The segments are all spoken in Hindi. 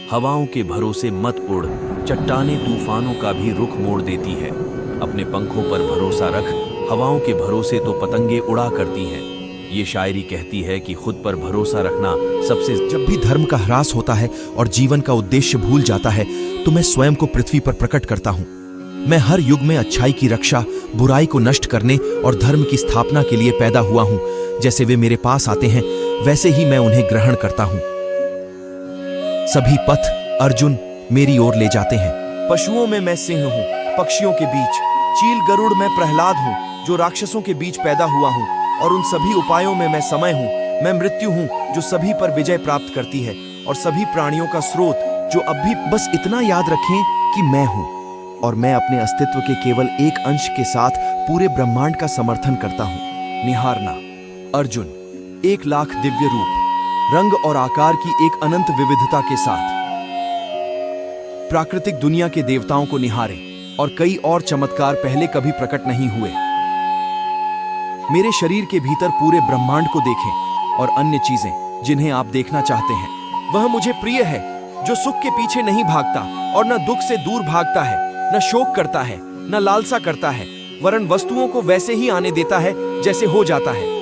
हवाओं के भरोसे मत उड़, चट्टानें तूफानों का भी रुख मोड़ देती है। अपने पंखों पर भरोसा रख, हवाओं के भरोसे तो पतंगे उड़ा करती हैं। ये शायरी कहती है कि खुद पर भरोसा रखना सबसे। जब भी धर्म का ह्रास होता है और जीवन का उद्देश्य भूल जाता है तो मैं स्वयं को पृथ्वी पर प्रकट करता हूँ। मैं हर युग में अच्छाई की रक्षा, बुराई को नष्ट करने और धर्म की स्थापना के लिए पैदा हुआ हूँ। जैसे वे मेरे पास आते हैं वैसे ही मैं उन्हें ग्रहण करता हूँ। सभी पथ अर्जुन मेरी ओर ले जाते हैं। पशुओं में मैं सिंह हूँ, पक्षियों के बीच चील गरुड़ मैं प्रहलाद हूँ, जो राक्षसों के बीच पैदा हुआ हूँ। और उन सभी उपायों में मैं समय हूँ, मैं मृत्यु हूँ जो सभी पर विजय प्राप्त करती है, और सभी प्राणियों का स्रोत जो अब भी। बस इतना याद रखें कि मैं हूँ, और मैं अपने अस्तित्व के केवल एक अंश के साथ पूरे ब्रह्मांड का समर्थन करता हूँ। निहारना। अर्जुन 1,00,000 दिव्य रूप, रंग और आकार की एक अनंत विविधता के साथ प्राकृतिक दुनिया के देवताओं को निहारें, और कई और चमत्कार पहले कभी प्रकट नहीं हुए। मेरे शरीर के भीतर पूरे ब्रह्मांड को देखें और अन्य चीजें जिन्हें आप देखना चाहते हैं। वह मुझे प्रिय है, जो सुख के पीछे नहीं भागता और न दुख से दूर भागता है, न शोक करता है, न लालसा करता है, वरन वस्तुओं को वैसे ही आने देता है जैसे हो जाता है।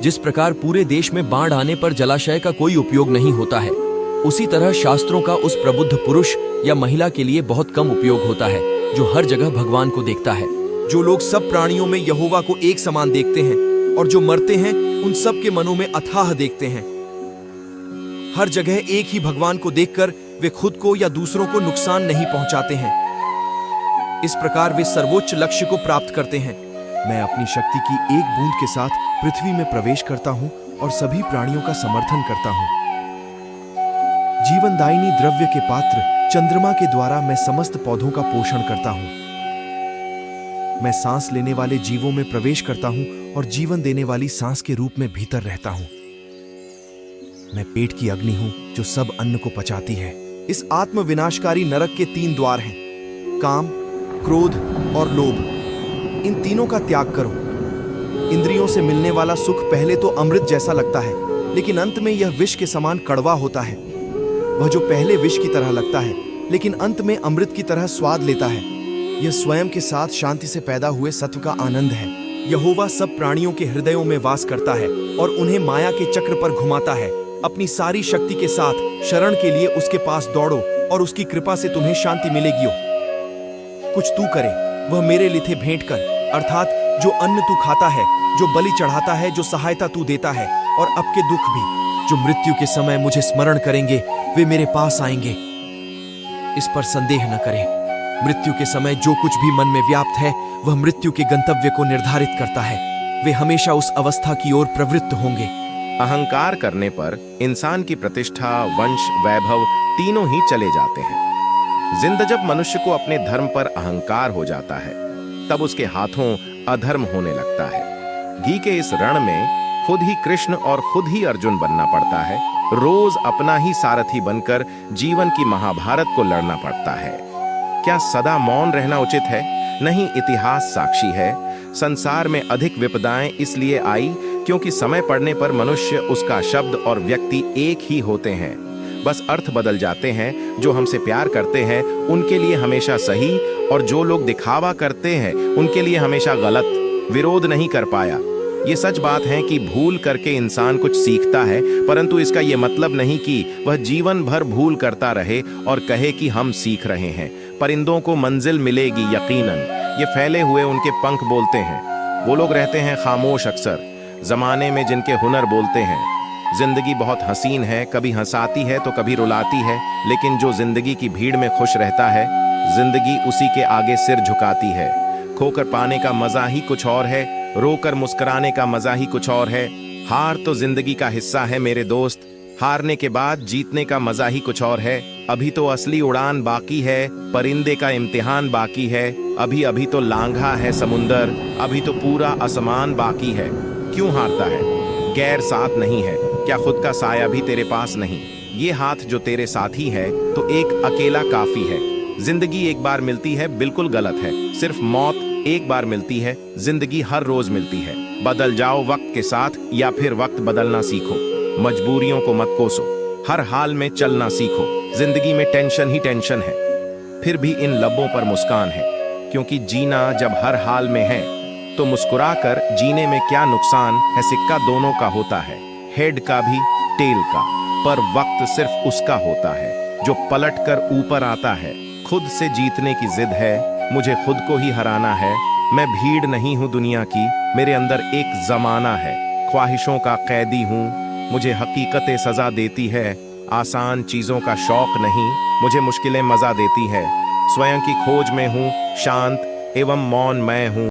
जिस प्रकार पूरे देश में बाढ़ आने पर जलाशय का कोई उपयोग नहीं होता है, उसी तरह शास्त्रों का उस प्रबुद्ध पुरुष या महिला के लिए बहुत कम उपयोग होता है जो हर जगह भगवान को देखता है। जो लोग सब प्राणियों में यहोवा को एक समान देखते हैं और जो मरते हैं उन सब के मनों में अथाह देखते हैं। हर जगह एक ही भगवान को देखकर वे खुद को या दूसरों को नुकसान नहीं पहुंचाते हैं। इस प्रकार वे सर्वोच्च लक्ष्य को प्राप्त करते हैं। मैं अपनी शक्ति की एक बूंद के साथ पृथ्वी में प्रवेश करता हूं और सभी प्राणियों का समर्थन करता हूं। जीवनदायिनी द्रव्य के पात्र चंद्रमा के द्वारा मैं समस्त पौधों का पोषण करता हूं। मैं सांस लेने वाले जीवों में प्रवेश करता हूं और जीवन देने वाली सांस के रूप में भीतर रहता हूं। मैं पेट की अग्नि हूं जो सब अन्न को पचाती है। इस आत्म विनाशकारी नरक के 3 द्वार हैं, काम, क्रोध और लोभ। इन तीनों का त्याग करो। इंद्रियों से मिलने वाला सुख पहले तो अमृत जैसा लगता है, लेकिन अंत में यह विष के समान कड़वा होता है। वह जो पहले विष की तरह लगता है लेकिन अंत में अमृत की तरह स्वाद लेता है, यह स्वयं के साथ शांति से पैदा हुए सत्व का आनंद है। यहोवा सब प्राणियों के हृदयों में वास करता है और उन्हें माया के चक्र पर घुमाता है। अपनी सारी शक्ति के साथ शरण के लिए उसके पास दौड़ो और उसकी कृपा से तुम्हें शांति मिलेगी। कुछ तू करे वह मेरे लिथे भेंट कर, अर्थात जो अन्न तू खाता है, जो बलि चढ़ाता है, जो सहायता तू देता है, और अब के दुख भी जो मृत्यु के समय मुझे स्मरण करेंगे वे मेरे पास आएंगे। इस पर संदेह न करें। मृत्यु के समय जो कुछ भी मन में व्याप्त है वह मृत्यु के गंतव्य को निर्धारित करता है। वे हमेशा उस अवस्था की ओर प्रवृत्त होंगे। अहंकार करने पर इंसान की प्रतिष्ठा, वंश, वैभव तीनों ही चले जाते हैं। जिंदा जब मनुष्य को अपने धर्म पर अहंकार हो जाता है तब उसके हाथों अधर्म होने लगता है। घी के इस रण में खुद ही कृष्ण और खुद ही अर्जुन बनना पड़ता है। रोज अपना ही सारथी बनकर जीवन की महाभारत को लड़ना पड़ता है। क्या सदा मौन रहना उचित है? नहीं, इतिहास साक्षी है। संसार में अधिक विपदाएं इसलिए आई क्योंकि समय पड़ने पर मनुष्य, उसका शब्द और व्यक्ति एक ही होते हैं। बस अर्थ बदल जाते हैं। जो हमसे प्यार करते हैं उनके लिए हमेशा सही, और जो लोग दिखावा करते हैं उनके लिए हमेशा गलत। विरोध नहीं कर पाया। ये सच बात है कि भूल करके इंसान कुछ सीखता है, परंतु इसका ये मतलब नहीं कि वह जीवन भर भूल करता रहे और कहे कि हम सीख रहे हैं। परिंदों को मंजिल मिलेगी यकीनन। ये फैले हुए उनके पंख बोलते हैं। वो लोग रहते हैं खामोश अक्सर, जमाने में जिनके हुनर बोलते हैं। जिंदगी बहुत हसीन है, कभी हंसाती है तो कभी रुलाती है, लेकिन जो जिंदगी की भीड़ में खुश रहता है, जिंदगी उसी के आगे सिर झुकाती है। खोकर पाने का मजा ही कुछ और है, रोकर मुस्कुराने का मजा ही कुछ और है। हार तो जिंदगी का हिस्सा है मेरे दोस्त, हारने के बाद जीतने का मजा ही कुछ और है। अभी तो असली उड़ान बाकी है, परिंदे का इम्तिहान बाकी है। अभी अभी तो लांघा है समुंदर, अभी तो पूरा आसमान बाकी है। क्यों हारता है? गैर साथ नहीं है क्या? खुद का साया भी तेरे पास नहीं? ये हाथ जो तेरे साथी है तो एक अकेला काफी है। जिंदगी एक बार मिलती है, बिल्कुल गलत है। सिर्फ मौत एक बार मिलती है, जिंदगी हर रोज मिलती है। बदल जाओ वक्त के साथ या फिर वक्त बदलना सीखो। मजबूरियों को मत कोसो, हर हाल में चलना सीखो। जिंदगी में टेंशन ही टेंशन है, फिर भी इन लबों पर मुस्कान है, क्योंकि जीना जब हर हाल में है तो मुस्कुराकर जीने में क्या नुकसान है। सिक्का दोनों का होता है, हेड का भी टेल का, पर वक्त सिर्फ उसका होता है जो पलट कर ऊपर आता है। खुद से जीतने की जिद है, मुझे खुद को ही हराना है। मैं भीड़ नहीं हूँ दुनिया की, मेरे अंदर एक जमाना है। ख्वाहिशों का कैदी हूँ, मुझे हकीकतें सजा देती है। आसान चीजों का शौक नहीं, मुझे मुश्किलें मजा देती है। स्वयं की खोज में हूँ, शांत एवं मौन मैं हूँ।